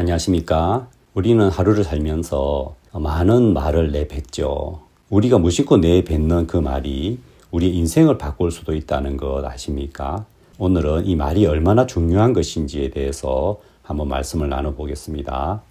안녕하십니까. 우리는 하루를 살면서 많은 말을 내뱉죠. 우리가 무심코 내뱉는 그 말이 우리 인생을 바꿀 수도 있다는 것 아십니까? 오늘은 이 말이 얼마나 중요한 것인지에 대해서 한번 말씀을 나눠보겠습니다.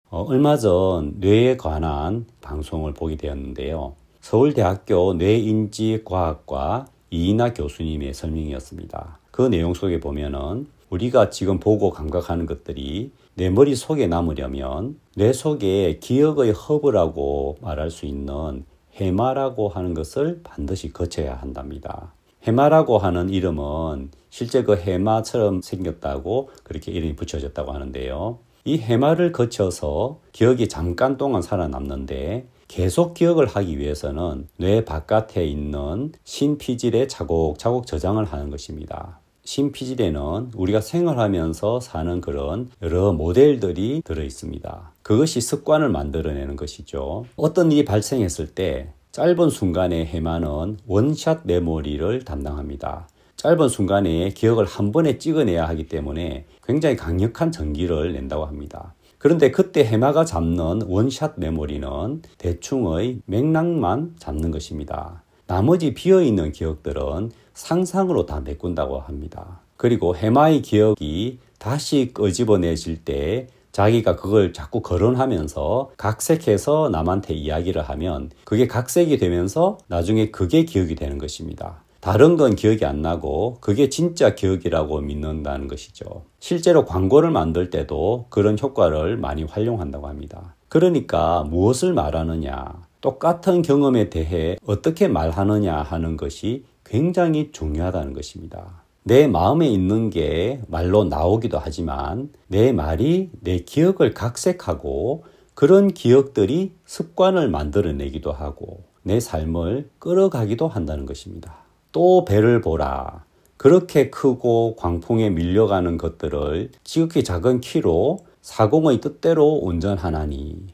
얼마 전 뇌에 관한 방송을 보게 되었는데요. 서울대학교 뇌인지과학과 이인하 교수님의 설명이었습니다. 그 내용 속에 보면은 우리가 지금 보고 감각하는 것들이 내 머릿속에 남으려면 뇌 속에 기억의 허브라고 말할 수 있는 해마라고 하는 것을 반드시 거쳐야 한답니다. 해마라고 하는 이름은 실제 그 해마처럼 생겼다고 그렇게 이름이 붙여졌다고 하는데요. 이 해마를 거쳐서 기억이 잠깐 동안 살아남는데 계속 기억을 하기 위해서는 뇌 바깥에 있는 심피질에 차곡차곡 저장을 하는 것입니다. 심피질에는 우리가 생활하면서 사는 그런 여러 모델들이 들어있습니다. 그것이 습관을 만들어내는 것이죠. 어떤 일이 발생했을 때 짧은 순간의 해마는 원샷 메모리를 담당합니다. 짧은 순간에 기억을 한 번에 찍어내야 하기 때문에 굉장히 강력한 전기를 낸다고 합니다. 그런데 그때 해마가 잡는 원샷 메모리는 대충의 맥락만 잡는 것입니다. 나머지 비어있는 기억들은 상상으로 다 메꾼다고 합니다. 그리고 해마의 기억이 다시 끄집어내질 때 자기가 그걸 자꾸 거론하면서 각색해서 남한테 이야기를 하면 그게 각색이 되면서 나중에 그게 기억이 되는 것입니다. 다른 건 기억이 안 나고 그게 진짜 기억이라고 믿는다는 것이죠. 실제로 광고를 만들 때도 그런 효과를 많이 활용한다고 합니다. 그러니까 무엇을 말하느냐, 똑같은 경험에 대해 어떻게 말하느냐 하는 것이 굉장히 중요하다는 것입니다. 내 마음에 있는 게 말로 나오기도 하지만 내 말이 내 기억을 각색하고 그런 기억들이 습관을 만들어내기도 하고 내 삶을 끌어가기도 한다는 것입니다. 또 배를 보라. 그렇게 크고 광풍에 밀려가는 것들을 지극히 작은 키로 사공의 뜻대로 운전하나니.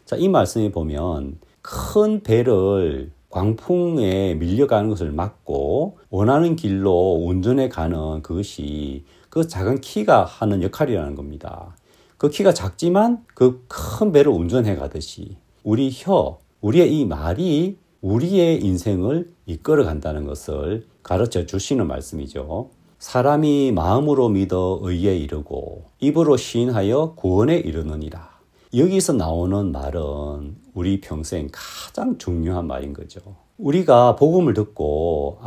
자, 이 말씀에 보면 큰 배를 광풍에 밀려가는 것을 막고 원하는 길로 운전해 가는 그것이 그 작은 키가 하는 역할이라는 겁니다. 그 키가 작지만 그 큰 배를 운전해 가듯이 우리의 이 말이 우리의 인생을 이끌어 간다는 것을 가르쳐 주시는 말씀이죠. 사람이 마음으로 믿어 의에 이르고 입으로 시인하여 구원에 이르느니라. 여기서 나오는 말은 우리 평생 가장 중요한 말인 거죠. 우리가 복음을 듣고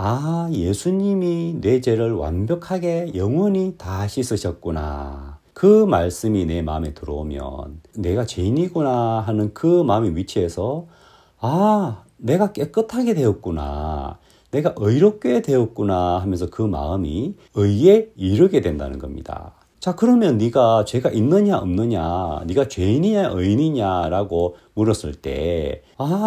예수님이 내 죄를 완벽하게 영원히 다 씻으셨구나. 그 말씀이 내 마음에 들어오면 내가 죄인이구나 하는 그 마음의 위치에서 내가 깨끗하게 되었구나. 내가 의롭게 되었구나 하면서 그 마음이 의에 이르게 된다는 겁니다. 자, 그러면 네가 죄가 있느냐 없느냐, 네가 죄인이냐 의인이냐라고 물었을 때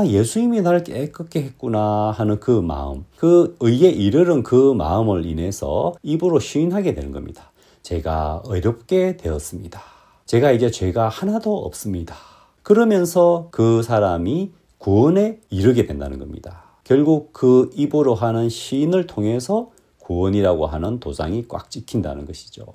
예수님이 나를 깨끗게 했구나 하는 그 마음, 그 의에 이르는 그 마음을 인해서 입으로 시인하게 되는 겁니다. 제가 의롭게 되었습니다. 제가 이제 죄가 하나도 없습니다. 그러면서 그 사람이 구원에 이르게 된다는 겁니다. 결국 그 입으로 하는 시인을 통해서 구원이라고 하는 도장이 꽉 찍힌다는 것이죠.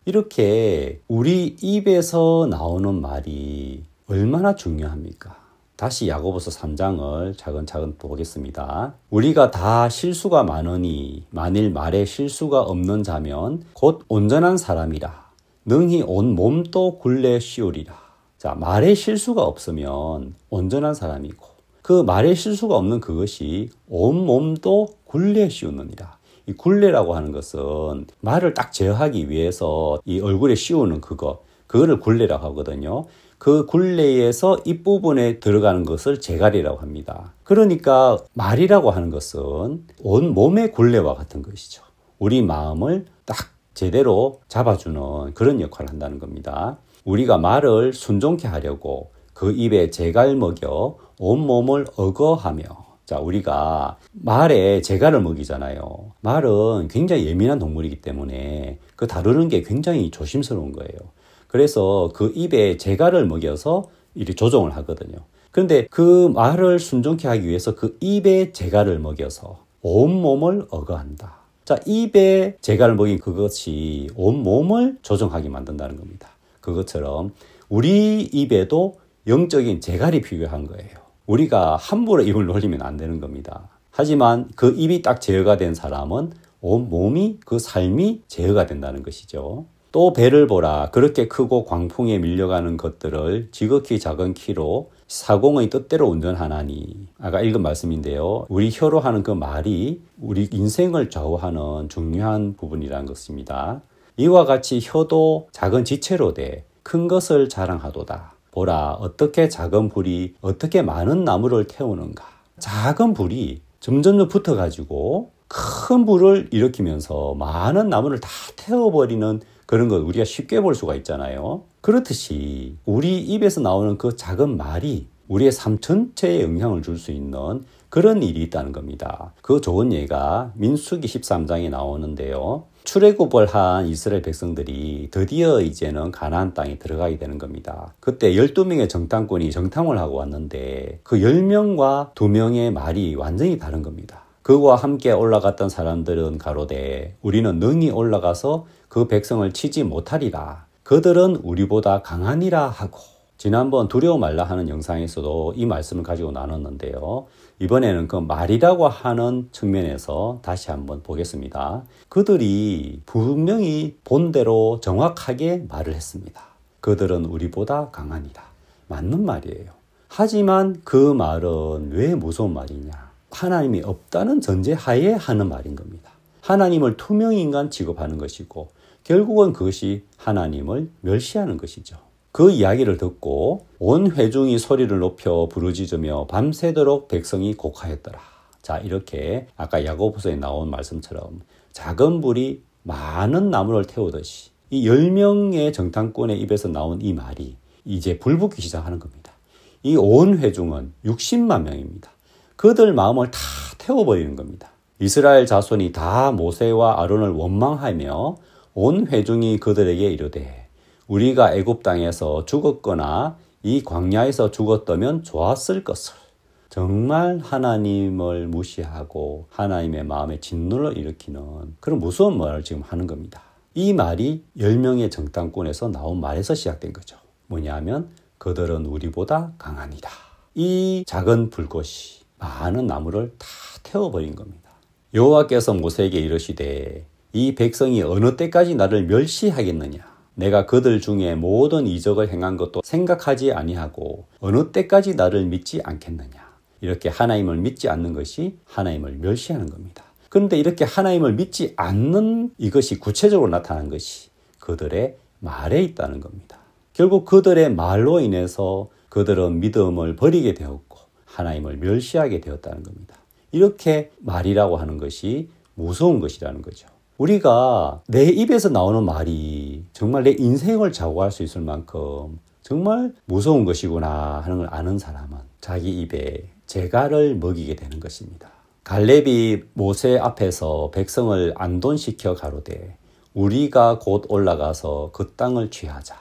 이렇게 우리 입에서 나오는 말이 얼마나 중요합니까? 다시 야고보서 3장을 차근차근 보겠습니다. 우리가 다 실수가 많으니 만일 말에 실수가 없는 자면 곧 온전한 사람이라 능히 온 몸도 굴레 씌우리라. 자, 말에 실수가 없으면 온전한 사람이고 그 말에 실수가 없는 그것이 온 몸도 굴레 씌우느니라. 이 굴레라고 하는 것은 말을 딱 제어하기 위해서 이 얼굴에 씌우는 그거를 굴레라고 하거든요. 그 굴레에서 입부분에 들어가는 것을 재갈이라고 합니다. 그러니까 말이라고 하는 것은 온 몸의 굴레와 같은 것이죠. 우리 마음을 딱 제대로 잡아주는 그런 역할을 한다는 겁니다. 우리가 말을 순종케 하려고 그 입에 재갈 먹여 온몸을 어거하며. 자, 우리가 말에 재갈을 먹이잖아요. 말은 굉장히 예민한 동물이기 때문에 그 다루는 게 굉장히 조심스러운 거예요. 그래서 그 입에 재갈을 먹여서 이렇게 조종을 하거든요. 그런데 그 말을 순종케 하기 위해서 그 입에 재갈을 먹여서 온몸을 어거한다. 자, 입에 재갈을 먹인 그것이 온몸을 조종하게 만든다는 겁니다. 그것처럼 우리 입에도 영적인 재갈이 필요한 거예요. 우리가 함부로 입을 놀리면 안 되는 겁니다. 하지만 그 입이 딱 제어가 된 사람은 온 몸이 그 삶이 제어가 된다는 것이죠. 또 배를 보라. 그렇게 크고 광풍에 밀려가는 것들을 지극히 작은 키로 사공의 뜻대로 운전하나니. 아까 읽은 말씀인데요. 우리 혀로 하는 그 말이 우리 인생을 좌우하는 중요한 부분이라는 것입니다. 이와 같이 혀도 작은 지체로 돼 큰 것을 자랑하도다. 보라, 어떻게 작은 불이 어떻게 많은 나무를 태우는가. 작은 불이 점점 붙어가지고 큰 불을 일으키면서 많은 나무를 다 태워버리는 그런 것 우리가 쉽게 볼 수가 있잖아요. 그렇듯이 우리 입에서 나오는 그 작은 말이 우리의 삶 전체에 영향을 줄 수 있는 그런 일이 있다는 겁니다. 그 좋은 예가 민수기 13장에 나오는데요. 출애굽을 한 이스라엘 백성들이 드디어 이제는 가나안 땅에 들어가게 되는 겁니다. 그때 12명의 정탐꾼이 정탐을 하고 왔는데 그 10명과 2명의 말이 완전히 다른 겁니다. 그와 함께 올라갔던 사람들은 가로되 우리는 능히 올라가서 그 백성을 치지 못하리라. 그들은 우리보다 강하니라 하고. 지난번 두려워 말라 하는 영상에서도 이 말씀을 가지고 나눴는데요. 이번에는 그 말이라고 하는 측면에서 다시 한번 보겠습니다. 그들이 분명히 본대로 정확하게 말을 했습니다. 그들은 우리보다 강하니라. 맞는 말이에요. 하지만 그 말은 왜 무서운 말이냐? 하나님이 없다는 전제하에 하는 말인 겁니다. 하나님을 투명인간 취급하는 것이고 결국은 그것이 하나님을 멸시하는 것이죠. 그 이야기를 듣고 온 회중이 소리를 높여 부르짖으며 밤새도록 백성이 곡하였더라. 자, 이렇게 아까 야고보서에 나온 말씀처럼 작은 불이 많은 나무를 태우듯이 이 10명의 정탐꾼의 입에서 나온 이 말이 이제 불붙기 시작하는 겁니다. 이 온 회중은 60만 명입니다. 그들 마음을 다 태워버리는 겁니다. 이스라엘 자손이 다 모세와 아론을 원망하며 온 회중이 그들에게 이르되 우리가 애굽 땅에서 죽었거나 이 광야에서 죽었다면 좋았을 것을. 정말 하나님을 무시하고 하나님의 마음에 진노를 일으키는 그런 무서운 말을 지금 하는 겁니다. 이 말이 10명의 정탐꾼에서 나온 말에서 시작된 거죠. 뭐냐면 그들은 우리보다 강하니라. 이 작은 불꽃이 많은 나무를 다 태워버린 겁니다. 여호와께서 모세에게 이르시되 이 백성이 어느 때까지 나를 멸시하겠느냐. 내가 그들 중에 모든 이적을 행한 것도 생각하지 아니하고 어느 때까지 나를 믿지 않겠느냐. 이렇게 하나님을 믿지 않는 것이 하나님을 멸시하는 겁니다. 그런데 이렇게 하나님을 믿지 않는 이것이 구체적으로 나타난 것이 그들의 말에 있다는 겁니다. 결국 그들의 말로 인해서 그들은 믿음을 버리게 되었고 하나님을 멸시하게 되었다는 겁니다. 이렇게 말이라고 하는 것이 무서운 것이라는 거죠. 우리가 내 입에서 나오는 말이 정말 내 인생을 좌우할 수 있을 만큼 정말 무서운 것이구나 하는 걸 아는 사람은 자기 입에 재갈을 먹이게 되는 것입니다. 갈렙이 모세 앞에서 백성을 안돈시켜 가로되 우리가 곧 올라가서 그 땅을 취하자.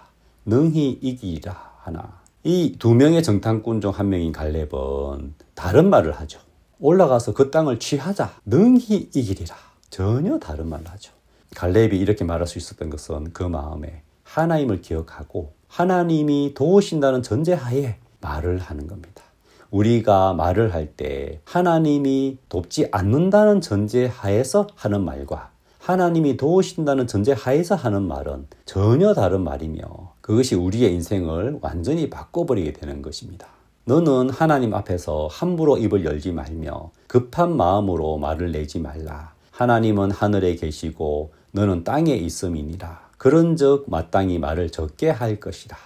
능히 이기리라 하나. 이 2명의 정탐꾼 중 1명인 갈렙은 다른 말을 하죠. 올라가서 그 땅을 취하자. 능히 이기리라. 전혀 다른 말을 하죠. 갈렙이 이렇게 말할 수 있었던 것은 그 마음에 하나님을 기억하고 하나님이 도우신다는 전제하에 말을 하는 겁니다. 우리가 말을 할 때 하나님이 돕지 않는다는 전제하에서 하는 말과 하나님이 도우신다는 전제하에서 하는 말은 전혀 다른 말이며 그것이 우리의 인생을 완전히 바꿔버리게 되는 것입니다. 너는 하나님 앞에서 함부로 입을 열지 말며 급한 마음으로 말을 내지 말라. 하나님은 하늘에 계시고 너는 땅에 있음이니라. 그런즉 마땅히 말을 적게 할 것이라.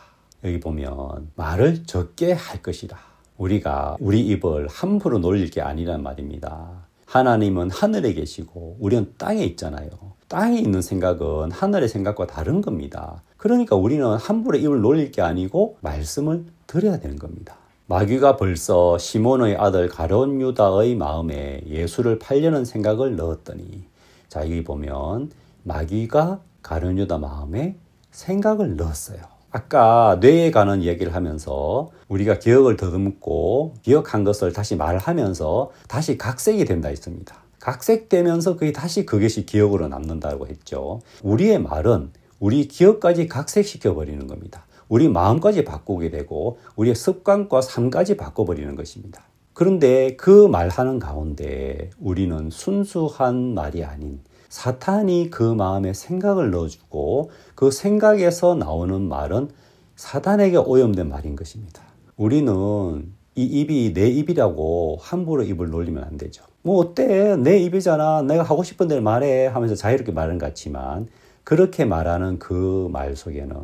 여기 보면 말을 적게 할 것이라. 우리가 우리 입을 함부로 놀릴 게 아니란 말입니다. 하나님은 하늘에 계시고 우리는 땅에 있잖아요. 땅에 있는 생각은 하늘의 생각과 다른 겁니다. 그러니까 우리는 함부로 입을 놀릴 게 아니고 말씀을 드려야 되는 겁니다. 마귀가 벌써 시몬의 아들 가룟 유다의 마음에 예수를 팔려는 생각을 넣었더니 자 여기 보면 마귀가 가룟 유다 마음에 생각을 넣었어요. 아까 뇌에 관한 이야기를 하면서 우리가 기억을 더듬고 기억한 것을 다시 말하면서 다시 각색이 된다 했습니다. 각색되면서 그게 다시 그것이 기억으로 남는다고 했죠. 우리의 말은 우리 기억까지 각색시켜 버리는 겁니다. 우리 마음까지 바꾸게 되고 우리의 습관과 삶까지 바꿔버리는 것입니다. 그런데 그 말하는 가운데 우리는 순수한 말이 아닌 사탄이 그 마음에 생각을 넣어주고 그 생각에서 나오는 말은 사탄에게 오염된 말인 것입니다. 우리는 이 입이 내 입이라고 함부로 입을 놀리면 안 되죠. 뭐 어때? 내 입이잖아. 내가 하고 싶은 대로 말해 하면서 자유롭게 말하는 것 같지만 그렇게 말하는 그 말 속에는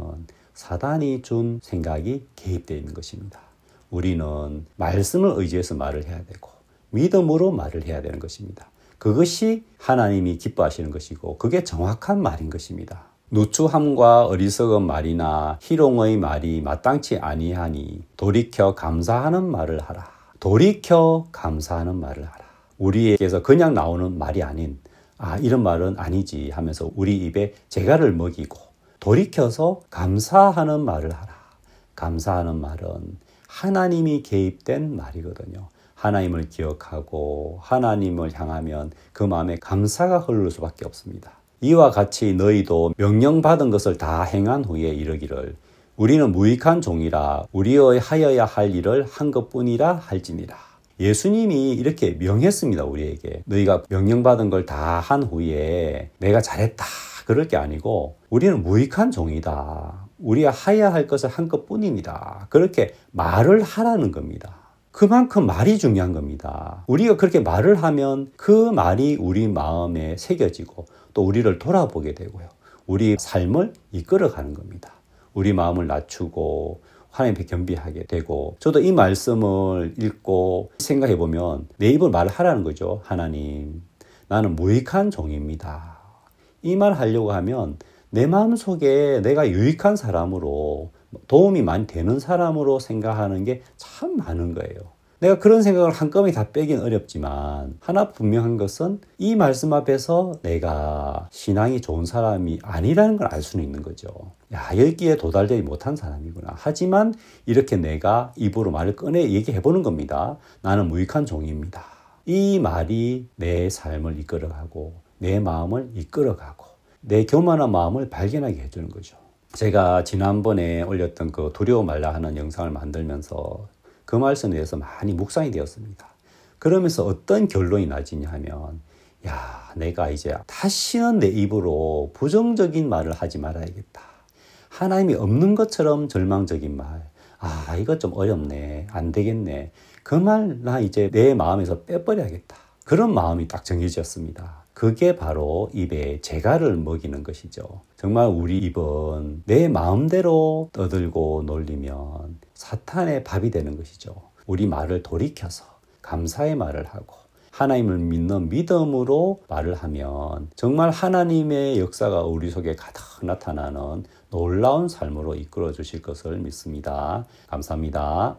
사단이 준 생각이 개입되어 있는 것입니다. 우리는 말씀을 의지해서 말을 해야 되고 믿음으로 말을 해야 되는 것입니다. 그것이 하나님이 기뻐하시는 것이고 그게 정확한 말인 것입니다. 누추함과 어리석은 말이나 희롱의 말이 마땅치 아니하니 돌이켜 감사하는 말을 하라. 돌이켜 감사하는 말을 하라. 우리에게서 그냥 나오는 말이 아닌 이런 말은 아니지 하면서 우리 입에 재갈을 먹이고 돌이켜서 감사하는 말을 하라. 감사하는 말은 하나님이 개입된 말이거든요. 하나님을 기억하고 하나님을 향하면 그 마음에 감사가 흐를 수밖에 없습니다. 이와 같이 너희도 명령받은 것을 다 행한 후에 이르기를 우리는 무익한 종이라 우리의 하여야 할 일을 한 것뿐이라 할지니라. 예수님이 이렇게 명했습니다. 우리에게 너희가 명령받은 걸 다 한 후에 내가 잘했다 그럴 게 아니고 우리는 무익한 종이다. 우리가 하여야 할 것을 한 것뿐이니라. 그렇게 말을 하라는 겁니다. 그만큼 말이 중요한 겁니다. 우리가 그렇게 말을 하면 그 말이 우리 마음에 새겨지고 또 우리를 돌아보게 되고요. 우리 삶을 이끌어가는 겁니다. 우리 마음을 낮추고 하나님 앞에 겸비하게 되고 저도 이 말씀을 읽고 생각해 보면 내 입을 말하라는 거죠. 하나님, 나는 무익한 종입니다. 이 말 하려고 하면 내 마음속에 내가 유익한 사람으로 도움이 많이 되는 사람으로 생각하는 게 참 많은 거예요. 내가 그런 생각을 한꺼번에 다 빼긴 어렵지만 하나 분명한 것은 이 말씀 앞에서 내가 신앙이 좋은 사람이 아니라는 걸 알 수는 있는 거죠. 여기에 도달되지 못한 사람이구나. 하지만 이렇게 내가 입으로 말을 꺼내 얘기해 보는 겁니다. 나는 무익한 종입니다. 이 말이 내 삶을 이끌어가고 내 마음을 이끌어가고 내 교만한 마음을 발견하게 해주는 거죠. 제가 지난번에 올렸던 그 두려워 말라 하는 영상을 만들면서 그 말씀에 대해서 많이 묵상이 되었습니다. 그러면서 어떤 결론이 나지냐 하면 내가 이제 다시는 내 입으로 부정적인 말을 하지 말아야겠다. 하나님이 없는 것처럼 절망적인 말, 이거 좀 어렵네, 안 되겠네. 그 말 나 이제 내 마음에서 빼버려야겠다. 그런 마음이 딱 정해졌습니다. 그게 바로 입에 재갈을 먹이는 것이죠. 정말 우리 입은 내 마음대로 떠들고 놀리면 사탄의 밥이 되는 것이죠. 우리 말을 돌이켜서 감사의 말을 하고 하나님을 믿는 믿음으로 말을 하면 정말 하나님의 역사가 우리 속에 가득 나타나는 놀라운 삶으로 이끌어 주실 것을 믿습니다. 감사합니다.